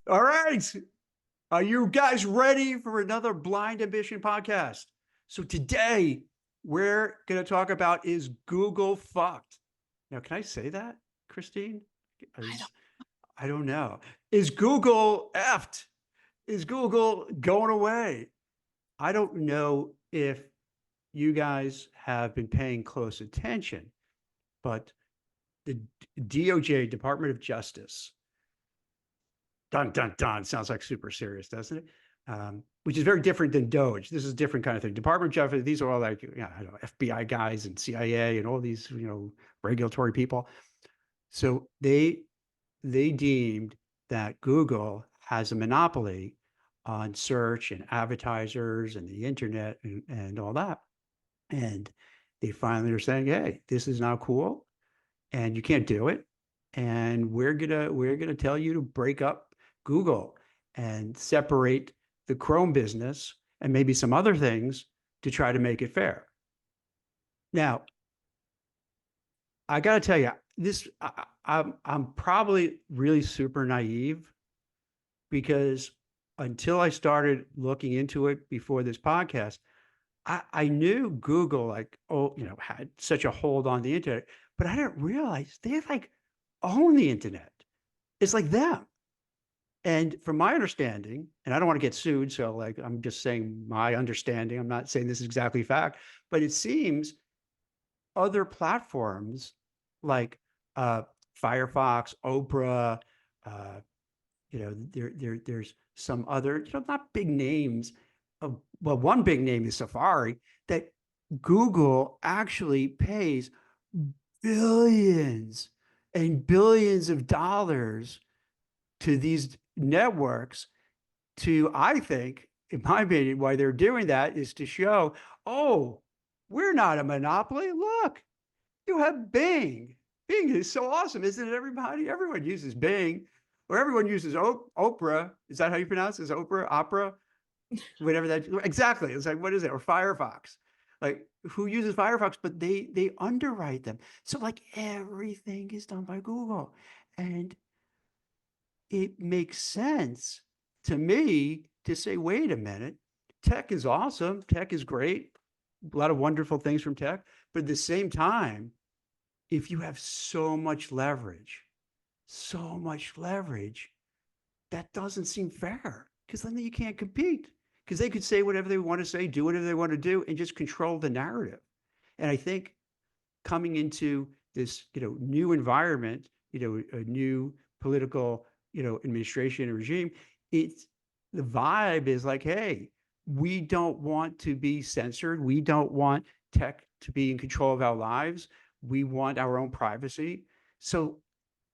All right. Are you guys ready for another Blind Ambition podcast? So today we're going to talk about, is Google fucked? Now, can I say that, Christine? I don't. I don't know. Is Google effed? Is Google going away? I don't know if you guys have been paying close attention, but the DOJ, Department of Justice, dun dun dun, sounds like super serious, doesn't it? Which is very different than Doge. This is a different kind of thing. Department of Justice, these are all like, I don't know, FBI guys and CIA and all these, regulatory people. So they deemed that Google has a monopoly on search and advertisers and the internet and all that. And they finally are saying, hey, this is not cool and you can't do it. And we're gonna tell you to break up Google and separate the Chrome business and maybe some other things to try to make it fair. Now, I got to tell you, I'm probably really super naive because until I started looking into it before this podcast, I knew Google had such a hold on the internet, but I didn't realize they like own the internet. It's like them. And from my understanding, and I don't want to get sued, so like I'm just saying my understanding. I'm not saying this is exactly fact, but it seems other platforms like Firefox, Opera, uh, there's some other, not big names. Well, one big name is Safari, that Google actually pays billions and billions of dollars to these networks to, I think, in my opinion, why they're doing that is to show, oh, we're not a monopoly. Look, you have Bing. Bing is so awesome, isn't it? Everyone uses Bing, or everyone uses Oprah. Is that how you pronounce it? Is Oprah, Opera, whatever that exactly? It's like, what is it? Or Firefox? Like, who uses Firefox? But they underwrite them, so like everything is done by Google, and it makes sense to me to say, wait a minute, tech is awesome, tech is great, a lot of wonderful things from tech, but at the same time, if you have so much leverage, that doesn't seem fair because then you can't compete because they could say whatever they want to say, do whatever they want to do, and just control the narrative. And I think coming into this, new environment, a new political, administration and regime, it's the vibe is like, hey, we don't want to be censored. We don't want tech to be in control of our lives. We want our own privacy. So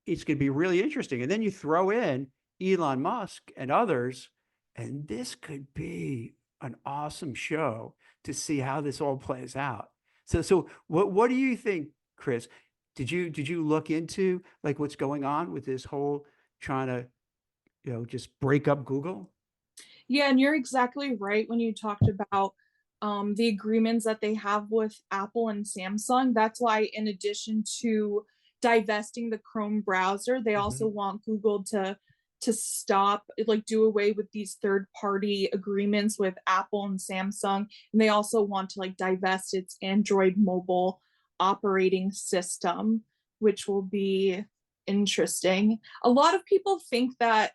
it's going to be really interesting. And then you throw in Elon Musk and others, and this could be an awesome show to see how this all plays out. So what do you think, Chris? Did you look into like what's going on with this whole trying to, just break up Google? Yeah, and you're exactly right when you talked about the agreements that they have with Apple and Samsung. That's why, in addition to divesting the Chrome browser, they also Mhm. want Google to stop, like, do away with these third party agreements with Apple and Samsung, and they also want to like divest its Android mobile operating system, which will be interesting. A lot of people think that,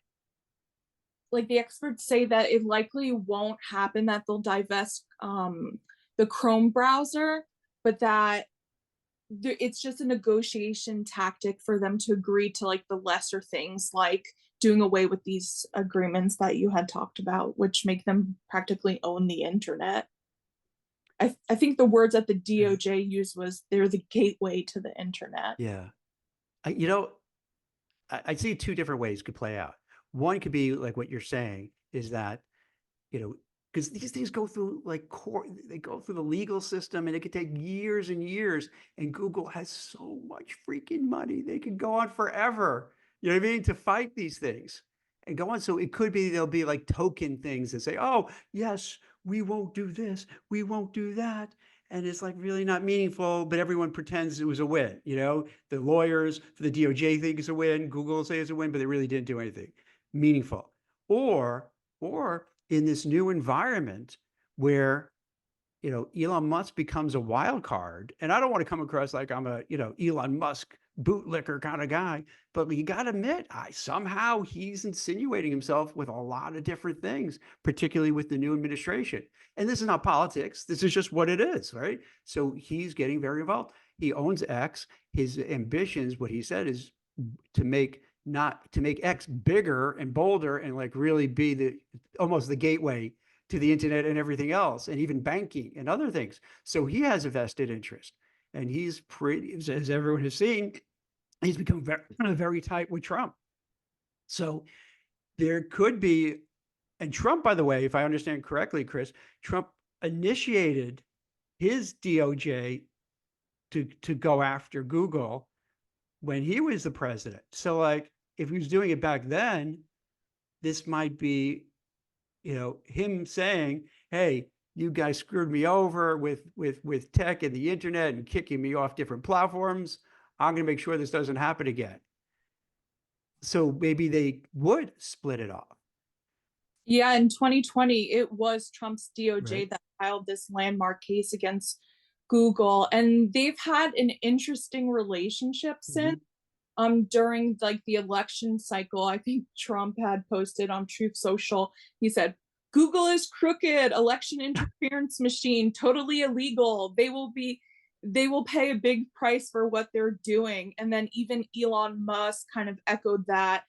like, the experts say that it likely won't happen, that they'll divest the Chrome browser, but that it's just a negotiation tactic for them to agree to like the lesser things, like doing away with these agreements that you had talked about, which make them practically own the internet. I think the words that the Yeah. DOJ used was they're the gateway to the internet. Yeah. I, you know, I see two different ways it could play out. One could be like what you're saying is that, you know, because these things go through like court, they go through the legal system and it could take years and years. And Google has so much freaking money. They could go on forever, you know what I mean, to fight these things and go on. So it could be there'll be like token things that say, oh, yes, we won't do this, we won't do that. And it's like really not meaningful, but everyone pretends it was a win. The lawyers for the DOJ think it's a win, Google will say it's a win, but they really didn't do anything. meaningful. Or, or in this new environment where, Elon Musk becomes a wild card. And I don't want to come across like I'm a, Elon Musk bootlicker kind of guy, but you got to admit, somehow he's insinuating himself with a lot of different things, particularly with the new administration. And this is not politics. This is just what it is, right? So he's getting very involved. He owns X. His ambitions, what he said, is to make not to make X bigger and bolder and like really be the almost the gateway to the internet and everything else, and even banking and other things. So he has a vested interest, and he's pretty, as everyone has seen, he's become very tight with Trump. So there could be, and Trump, by the way, if I understand correctly, Chris, Trump initiated his DOJ to go after Google when he was the president. So like if he was doing it back then, this might be, him saying, hey, you guys screwed me over with tech and the internet and kicking me off different platforms. I'm going to make sure this doesn't happen again. So maybe they would split it off. Yeah, in 2020, it was Trump's DOJ Right. that filed this landmark case against Google, and they've had an interesting relationship since. Mhm. During like the election cycle, I think Trump had posted on Truth Social, he said, Google is crooked, election interference machine, totally illegal. They will pay a big price for what they're doing. And then even Elon Musk kind of echoed that.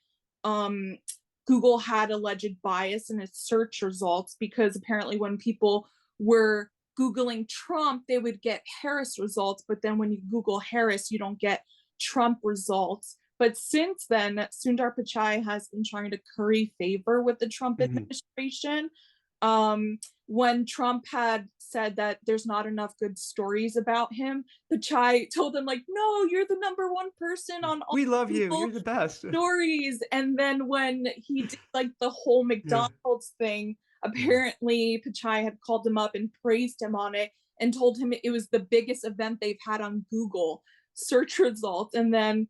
Um, Google had alleged bias in its search results because apparently when people were Googling Trump, they would get Harris results. But then when you Google Harris, you don't get Trump results. But since then, Sundar Pichai has been trying to curry favor with the Trump administration. When Trump had said that there's not enough good stories about him, Pichai told him, like, no, you're the number one person on all We love you. Google You're the best. stories. And then when he did like the whole Yeah. McDonald's thing, Yeah. apparently Pichai had called him up and praised him on it and told him it was the biggest event they've had on Google search results. And then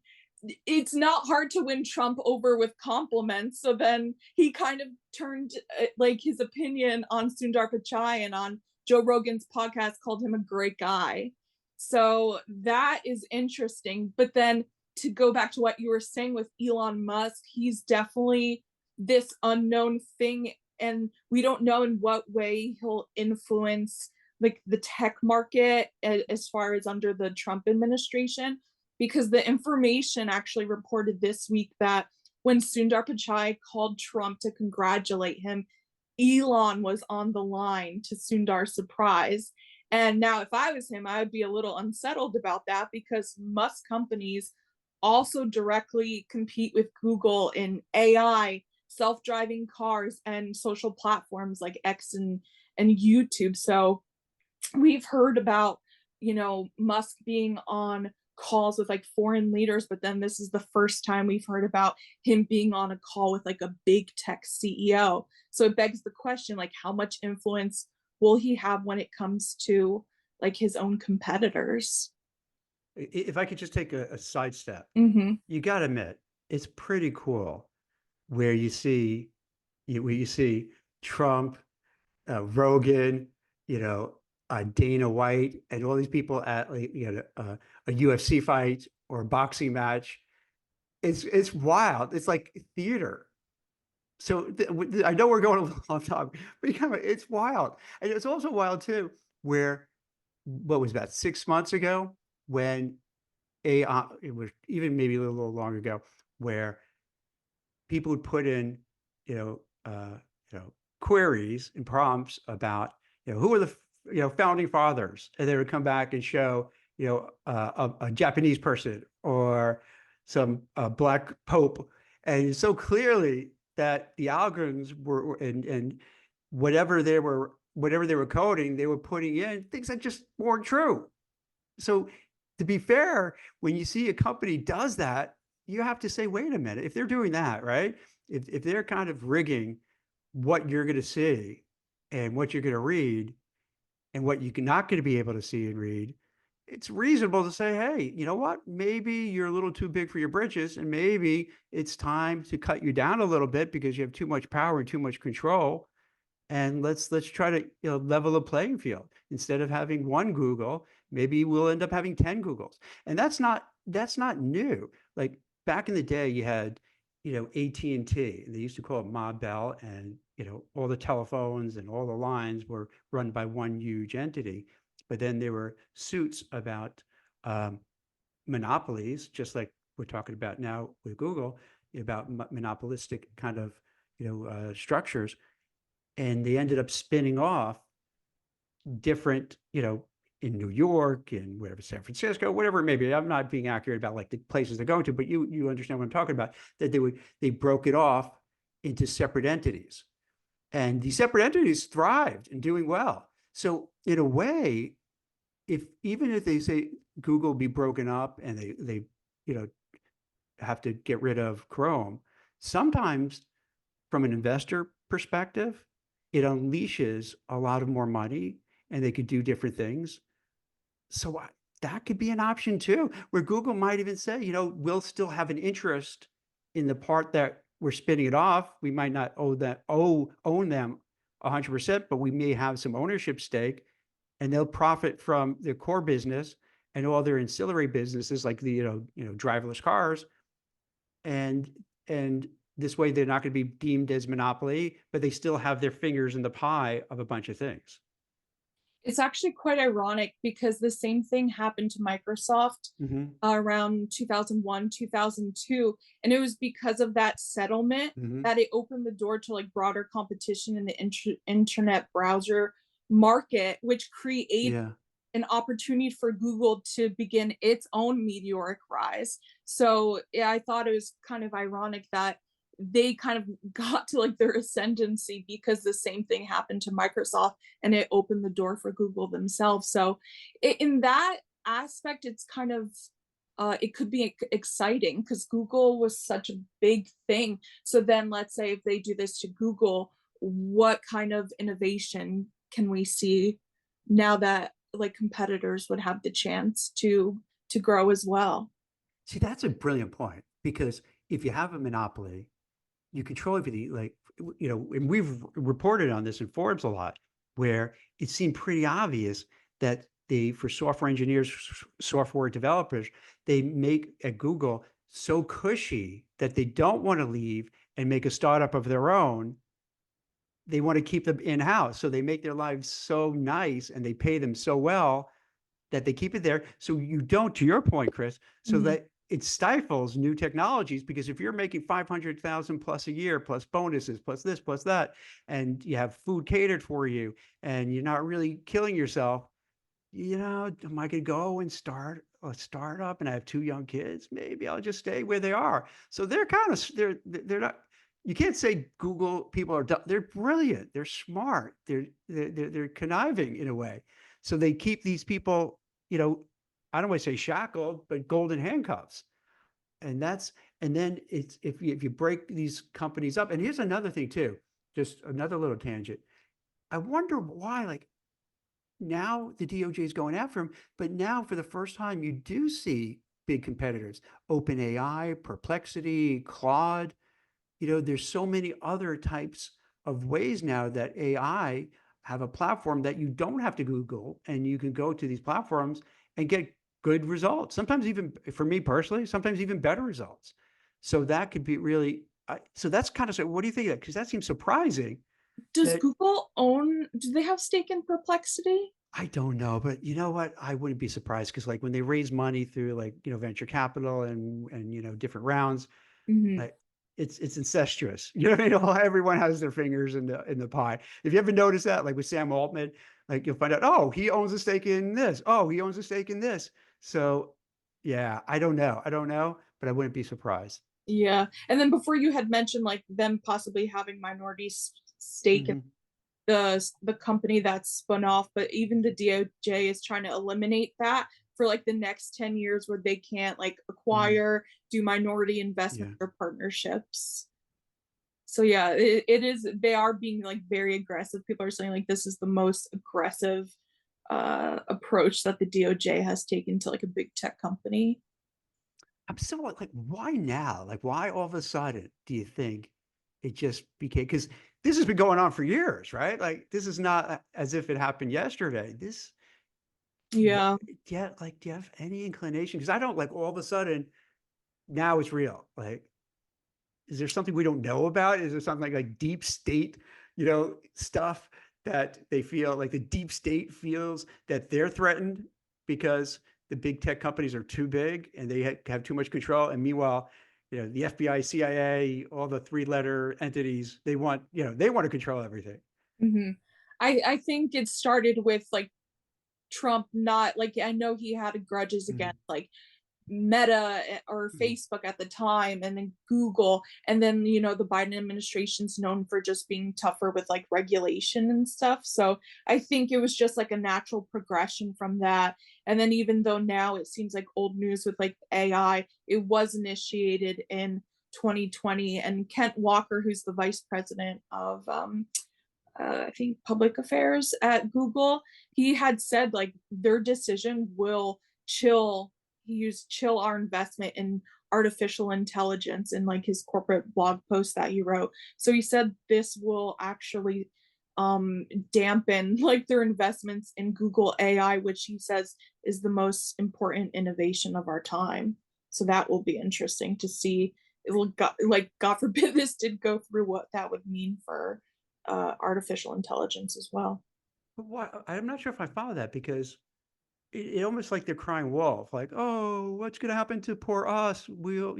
it's not hard to win Trump over with compliments. So then he kind of turned like his opinion on Sundar Pichai, and on Joe Rogan's podcast called him a great guy. So that is interesting. But then to go back to what you were saying with Elon Musk, he's definitely this unknown thing, and we don't know in what way he'll influence like the tech market as far as under the Trump administration, because the information actually reported this week that when Sundar Pichai called Trump to congratulate him, Elon was on the line to Sundar's surprise. And now, if I was him, I would be a little unsettled about that because Musk companies also directly compete with Google in AI, self-driving cars, and social platforms like X and YouTube. So we've heard about, Musk being on calls with like foreign leaders, but then this is the first time we've heard about him being on a call with like a big tech CEO. So it begs the question, like, how much influence will he have when it comes to like his own competitors? If I could just take a sidestep, Mm-hmm. you got to admit, it's pretty cool where you see Trump, Rogan, Dana White, and all these people at like, a UFC fight or a boxing match. It's wild. It's like theater. So I know we're going a little off topic, but it's wild, and it's also wild too. Where what was about 6 months ago when AI, it was even maybe a little longer ago, where people would put in, you know, uh, queries and prompts about, who are the, founding fathers, and they would come back and show, a Japanese person or some black pope, and so clearly that the algorithms and whatever they were coding, they were putting in things that just weren't true. So to be fair, when you see a company does that, you have to say, wait a minute, if they're doing that, right? If they're kind of rigging what you're going to see and what you're going to read and what you're not going to be able to see and read, it's reasonable to say, hey, you know what? Maybe you're a little too big for your britches, and maybe it's time to cut you down a little bit because you have too much power and too much control. And let's try to level the playing field. Instead of having one Google, maybe we'll end up having 10 Googles. And that's not new. Like back in the day, you had AT&T, and they used to call it Ma Bell, and all the telephones and all the lines were run by one huge entity. But then there were suits about um, monopolies, just like we're talking about now with Google, about monopolistic kind of structures, and they ended up spinning off different, in New York and whatever, San Francisco, whatever it may be. I'm not being accurate about like the places they're going to, but you understand what I'm talking about. That they broke it off into separate entities, and these separate entities thrived and doing well. So in a way, if even if they say Google be broken up and they you know have to get rid of Chrome, sometimes from an investor perspective, it unleashes a lot of more money and they could do different things. So that could be an option too, where Google might even say, we'll still have an interest in the part that we're spinning it off. We might not own them 100%, but we may have some ownership stake, and they'll profit from their core business and all their ancillary businesses like the driverless cars, and and this way they're not going to be deemed as monopoly, but they still have their fingers in the pie of a bunch of things. It's actually quite ironic because the same thing happened to Microsoft Mm-hmm. around 2001, 2002. And it was because of that settlement Mm-hmm. that it opened the door to like broader competition in the internet browser market, which created Yeah. an opportunity for Google to begin its own meteoric rise. So yeah, I thought it was kind of ironic that they kind of got to like their ascendancy because the same thing happened to Microsoft and it opened the door for Google themselves. So in that aspect, it's kind of it could be exciting because Google was such a big thing. So then let's say if they do this to Google, what kind of innovation can we see now that like competitors would have the chance to grow as well? See, that's a brilliant point, because if you have a monopoly, you control everything. Like, and we've reported on this in Forbes a lot, where it seemed pretty obvious that for software engineers, software developers, they make at Google so cushy that they don't want to leave and make a startup of their own. They want to keep them in house. So they make their lives so nice and they pay them so well that they keep it there. So you don't, to your point, Chris, so Mhm. that it stifles new technologies, because if you're making 500,000 plus a year, plus bonuses, plus this, plus that, and you have food catered for you, and you're not really killing yourself, am I going to go and start a startup and I have two young kids? Maybe I'll just stay where they are. So they're not, you can't say Google people are dumb. They're brilliant. They're smart. They're conniving in a way. So they keep these people, you know, I don't want to say shackled, but golden handcuffs. And then it's if you break these companies up, and here's another thing too, just another little tangent. I wonder why, like, now the DOJ is going after him, but now for the first time you do see big competitors, OpenAI, Perplexity, Claude. There's so many other types of ways now that AI have a platform that you don't have to Google, and you can go to these platforms and get good results. Sometimes even, for me personally, sometimes even better results. So that could be really, so that's kind of, so what do you think of that? Because that seems surprising Does that, Google own, do they have stake in Perplexity? I don't know, but you know what? I wouldn't be surprised, because like when they raise money through like, venture capital and different rounds, Mhm. like it's incestuous. You know what I mean? Everyone has their fingers in the pie. If you ever notice that, like with Sam Altman, like you'll find out, oh, he owns a stake in this. Oh, he owns a stake in this. So yeah, I don't know. I don't know, but I wouldn't be surprised. Yeah. And then before you had mentioned like them possibly having minority stake in Mhm. the company that's spun off, but even the DOJ is trying to eliminate that for like the next 10 years where they can't like Mhm. acquire, do minority Yeah. investment or partnerships. So yeah, it is, they are being like very aggressive. People are saying like this is the most aggressive approach that the DOJ has taken to like a big tech company. I'm still like, why now? Like, why all of a sudden do you think it just became? Because this has been going on for years, right? Like, this is not as if it happened yesterday. This, what, Yeah. yeah, like, do you have any inclination? Because I don't like all of a sudden now it's real. Like, is there something we don't know about? Is there something like deep state, stuff that they feel like the deep state feels that they're threatened because the big tech companies are too big and they have too much control. And meanwhile, the FBI, CIA, all the three-letter entities, they want to control everything. Hmm. I think it started with like Trump not like I know he had grudges Mm-hmm. against like Meta or Mm-hmm. Facebook at the time, and then Google, and then the Biden administration's known for just being tougher with like regulation and stuff. So I think it was just like a natural progression from that. And then even though now it seems like old news with like AI, it was initiated in 2020, and Kent Walker, who's the vice president of I think public affairs at Google, he had said like their decision will chill. He used chill our investment in artificial intelligence in like his corporate blog post that he wrote. So he said this will actually dampen like their investments in Google AI, which he says is the most important innovation of our time. So that will be interesting to see. It will like God forbid this did go through, what that would mean for artificial intelligence as well. But what, I'm not sure if I follow that because it almost like they're crying wolf, like, oh, what's going to happen to poor us? We're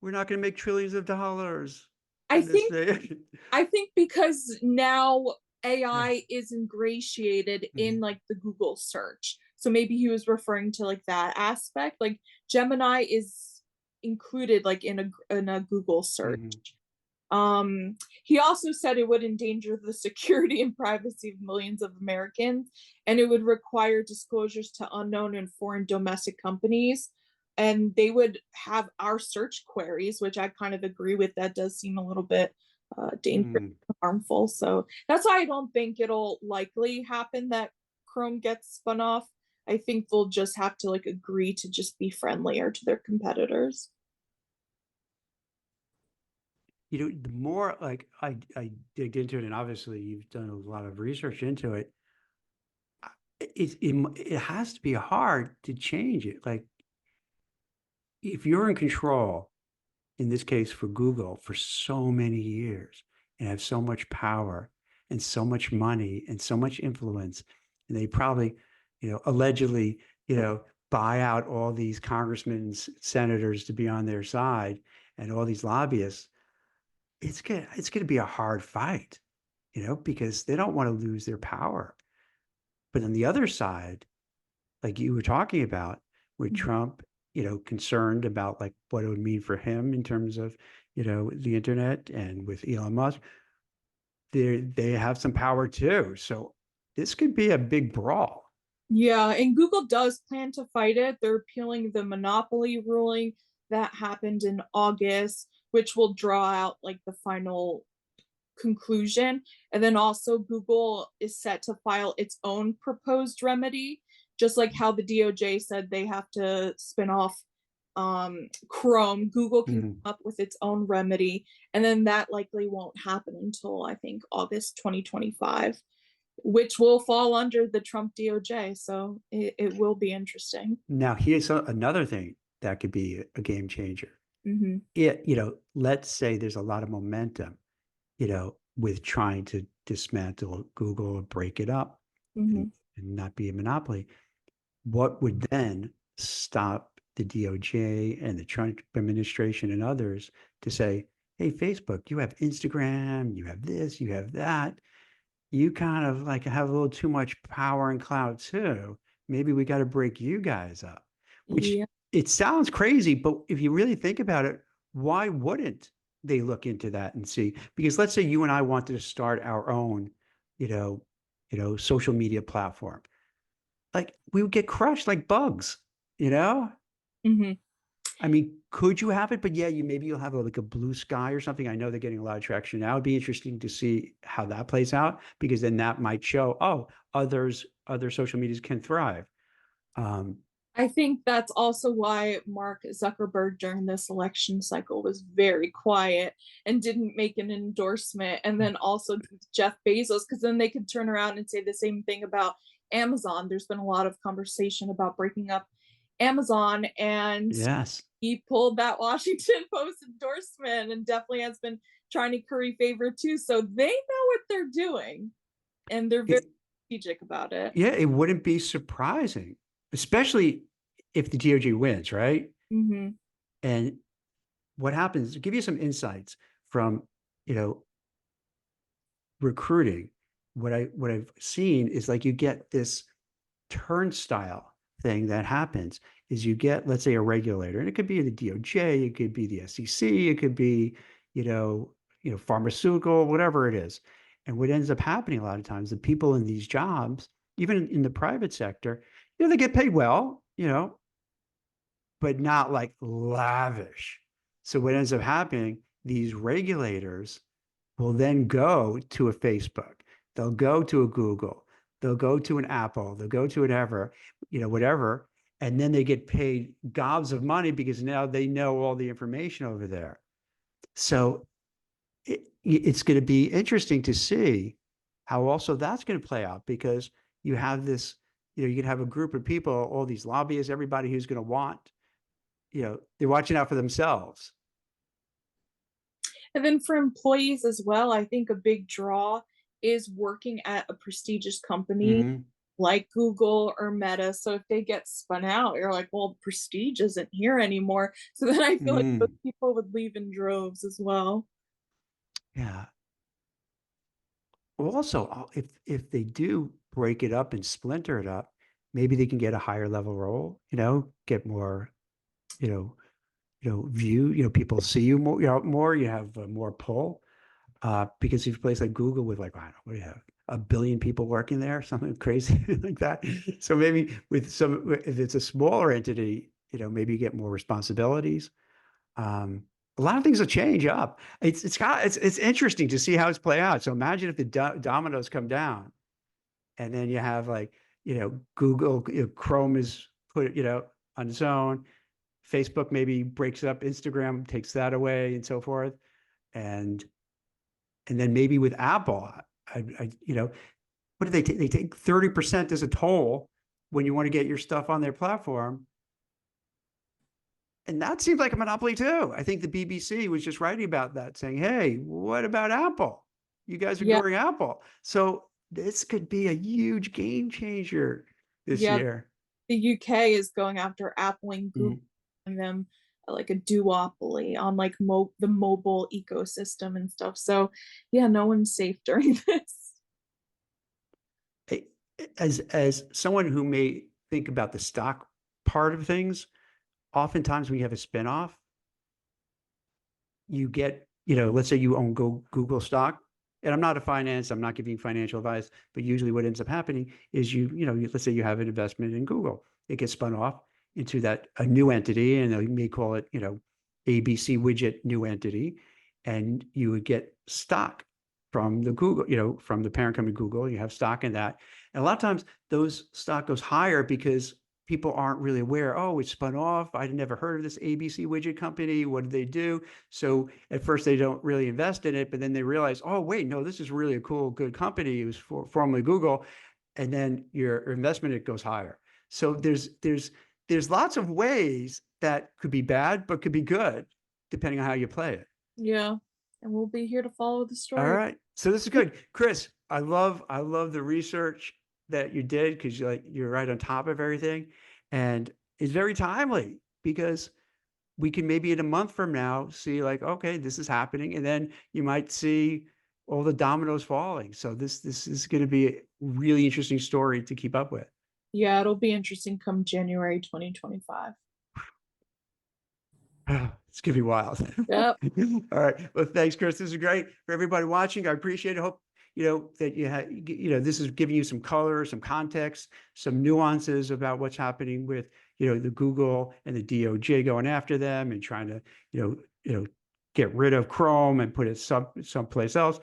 not going to make trillions of dollars I in this think thing. I think because now AI is ingratiated in Mhm, like the Google search. So maybe he was referring to like that aspect. Like Gemini is included like in a Google search. mhm, He also said it would endanger the security and privacy of millions of Americans, and it would require disclosures to unknown and foreign domestic companies. And they would have our search queries, which I kind of agree with. That does seem a little bit dangerous, mhm. harmful. So that's why I don't think it'll likely happen that Chrome gets spun off. I think they'll just have to like agree to just be friendlier to their competitors. The more like I digged into it, and obviously you've done a lot of research into it, it has to be hard to change it. Like if you're in control, in this case for Google, for so many years and have so much power and so much money and so much influence, and they probably, allegedly, buy out all these congressmen, senators to be on their side, and all these lobbyists. It's gonna be a hard fight, because they don't want to lose their power. But on the other side, like you were talking about, with Mhm. Trump, concerned about like what it would mean for him in terms of, the internet, and with Elon Musk, they have some power too. So this could be a big brawl. Yeah, and Google does plan to fight it. They're appealing the monopoly ruling that happened in August, which will draw out like the final conclusion. And then also, Google is set to file its own proposed remedy, just like how the DOJ said they have to spin off Chrome. Google can Mhm. come up with its own remedy, and then that likely won't happen until I think August 2025, which will fall under the Trump DOJ. So it will be interesting. Now, here's another thing that could be a game changer. Mm-hmm. Let's say there's a lot of momentum, with trying to dismantle Google or break it up, Mm-hmm. and not be a monopoly. What would then stop the DOJ and the Trump administration and others to say, hey, Facebook, you have Instagram, you have this, you have that. You kind of like have a little too much power and clout too. Maybe we got to break you guys up, which Yeah. it sounds crazy, but if you really think about it, why wouldn't they look into that and see? Because let's say you and I wanted to start our own, social media platform, like we would get crushed like bugs, you know? Mm-hmm. I mean, could you have it? But yeah, maybe you'll have like a blue sky or something. I know they're getting a lot of traction now. It'd be interesting to see how that plays out, because then that might show, oh, other social medias can thrive. Um, I think that's also why Mark Zuckerberg during this election cycle was very quiet and didn't make an endorsement. And then also Jeff Bezos, because then they could turn around and say the same thing about Amazon. There's been a lot of conversation about breaking up Amazon, and yes. he pulled that Washington Post endorsement and definitely has been trying to curry favor too. So they know what they're doing and they're very It, strategic about it. yeah, it wouldn't be surprising, especially if the DOJ wins, right? Mm-hmm. And what happens, to give you some insights from, you know, recruiting, what I've seen is like you get this turnstile thing that happens is you get, let's say, a regulator, and it could be the DOJ, it could be the SEC, it could be, pharmaceutical, whatever it is. And what ends up happening a lot of times, the people in these jobs, even in the private sector, they get paid well, but not like lavish. So what ends up happening, these regulators will then go to a Facebook, they'll go to a Google, they'll go to an Apple, they'll go to whatever, whatever, and then they get paid gobs of money because now they know all the information over there. So it's going to be interesting to see how also that's going to play out, because you have this, you can have a group of people, all these lobbyists, everybody who's going to want, they're watching out for themselves. And then for employees as well, I think a big draw is working at a prestigious company Mm-hmm. like Google or Meta. So if they get spun out, you're like, well, prestige isn't here anymore. So then I feel like those Mm-hmm. people would leave in droves as well. Yeah. Well, also, if they do break it up and splinter it up, maybe they can get a higher level role, get more, you know, view, people see you more, more, you have more pull. Because if you place like Google with like, I don't know, what do you have? 1 billion people working there, something crazy like that. So maybe with if it's a smaller entity, maybe you get more responsibilities. Um, a lot of things will change up. It's interesting to see how it's play out. So imagine if the dominoes come down, and then you have like, Google, Chrome is put, on its own. Facebook maybe breaks up, Instagram takes that away, and so forth. And then maybe with Apple, what do they take? They take 30% as a toll when you want to get your stuff on their platform. And that seems like a monopoly too. I think the BBC was just writing about that, saying, hey, what about Apple? You guys are Yeah. ignoring Apple. So this could be a huge game changer this Yeah. year. The UK is going after Apple and Google Mm. and them like a duopoly on like the mobile ecosystem and stuff. So yeah, no one's safe during this. As someone who may think about the stock part of things, oftentimes when you have a spinoff, you get, let's say you own Google stock. And I'm not I'm not giving financial advice, but usually what ends up happening is let's say you have an investment in Google. It gets spun off into a new entity, and they may call it, ABC widget new entity. And you would get stock from the Google, from the parent company Google. You have stock in that. And a lot of times those stock goes higher because people aren't really aware. Oh, it's spun off. I'd never heard of this ABC widget company. What did they do? So at first they don't really invest in it, but then they realize, oh, wait, no, this is really a cool, good company. It was formerly Google. And then your investment, it goes higher. So there's lots of ways that could be bad, but could be good, depending on how you play it. Yeah. And we'll be here to follow the All story. right. So this is good. Chris, I love the research that you did, because you're right on top of everything. And it's very timely, because we can maybe in a month from now see like, okay, this is happening. And then you might see all the dominoes falling. So this is going to be a really interesting story to keep up with. Yeah, it'll be interesting come January 2025. It's gonna be wild. Yep. All right. Well, thanks, Chris. This is great for everybody watching. I appreciate it. Hope that this is giving you some color, some context, some nuances about what's happening with the Google and the DOJ going after them and trying to, get rid of Chrome and put it someplace else.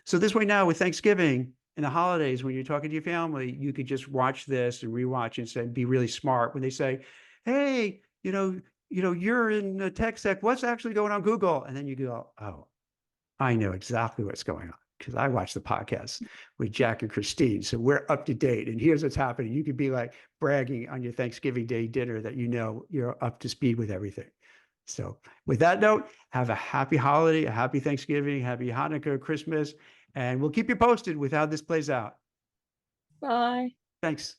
So this way now with Thanksgiving and the holidays, when you're talking to your family, you could just watch this and rewatch and say, be really smart when they say, hey, you're in tech sec. What's actually going on Google? And then you go, oh, I know exactly what's going on because I watch the podcast with Jack and Christine. So we're up to date. And here's what's happening. You could be like bragging on your Thanksgiving Day dinner that you're up to speed with everything. So with that note, have a happy holiday, a happy Thanksgiving, happy Hanukkah, Christmas, and we'll keep you posted with how this plays out. Bye. Thanks.